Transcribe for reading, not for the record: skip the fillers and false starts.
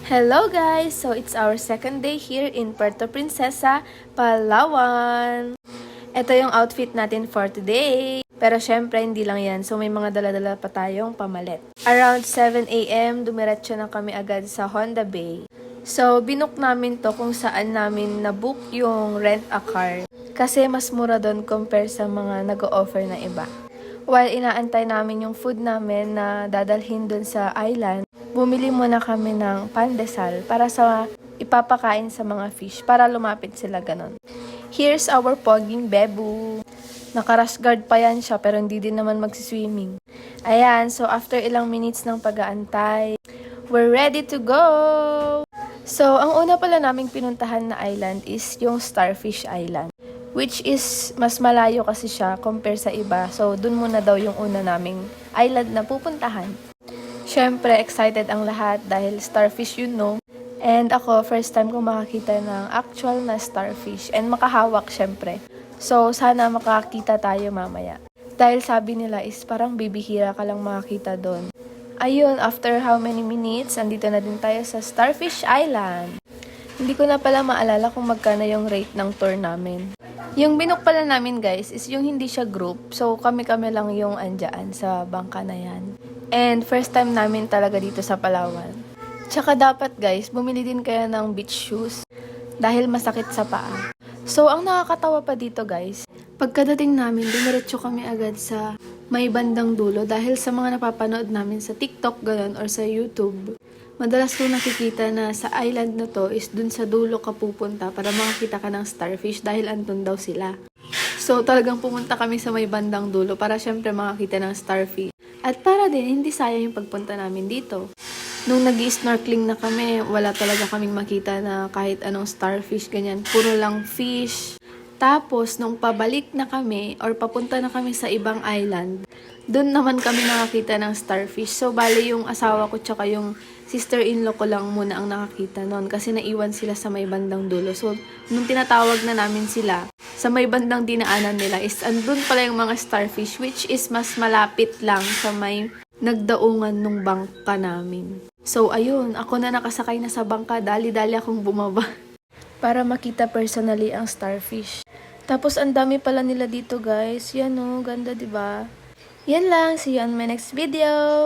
Hello guys! So it's our second day here in Puerto Princesa, Palawan. Ito yung outfit natin for today. Pero syempre hindi lang yan. So may mga dala-dala pa tayong pamalit. Around 7 a.m. dumiretso na kami agad sa Honda Bay. So binook namin to kung saan namin nabook yung rent a car. Kasi mas mura doon compare sa mga nag-o-offer na iba. While inaantay namin yung food namin na dadalhin doon sa island, bumili muna kami ng pandesal para sa ipapakain sa mga fish para lumapit sila ganon. Here's our poging bebu. Naka-rash guard pa yan siya pero hindi din naman magsiswimming. Ayan, so after ilang minutes ng pag-aantay, we're ready to go! So, ang una pala naming pinuntahan na island is yung Starfish Island. Which is, mas malayo kasi siya compare sa iba. So, dun muna daw yung una naming island na pupuntahan. Syempre, excited ang lahat dahil starfish you know. And ako, first time ko makakita ng actual na starfish. And makahawak syempre. So, sana makakita tayo mamaya. Dahil sabi nila is parang bibihira ka lang makakita doon. Ayun, after how many minutes, andito na din tayo sa Starfish Island. Hindi ko na pala maalala kung magkano yung rate ng tour namin. Yung binook pala namin guys is yung hindi siya group. So kami-kami lang yung andyan sa bangka na yan. And first time namin talaga dito sa Palawan. Tsaka dapat guys, bumili din kayo ng beach shoes. Dahil masakit sa paa. So ang nakakatawa pa dito guys, pagkadating namin, dumiretso kami agad sa may bandang dulo. Dahil sa mga napapanood namin sa TikTok ganun or sa YouTube. Madalas ko nakikita na sa island na to is dun sa dulo ka pupunta para makakita ka ng starfish dahil andun daw sila. So talagang pumunta kami sa may bandang dulo para syempre makakita ng starfish. At para din hindi sayang yung pagpunta namin dito. Nung nag-snorkeling na kami, wala talaga kaming makita na kahit anong starfish ganyan. Puro lang fish. Tapos nung pabalik na kami or papunta na kami sa ibang island, doon naman kami nakakita ng starfish. So bali yung asawa ko tsaka yung sister-in-law ko lang muna ang nakakita noon kasi naiwan sila sa may bandang dulo. So, nung tinatawag na namin sila, sa may bandang dinaanan nila is andun pala yung mga starfish which is mas malapit lang sa may nagdaungan nung bangka namin. So, ayun, ako na nakasakay na sa bangka, dali-dali akong bumaba para makita personally ang starfish. Tapos, ang dami pala nila dito guys. Yan o, ganda diba? Yan lang, see you on my next video!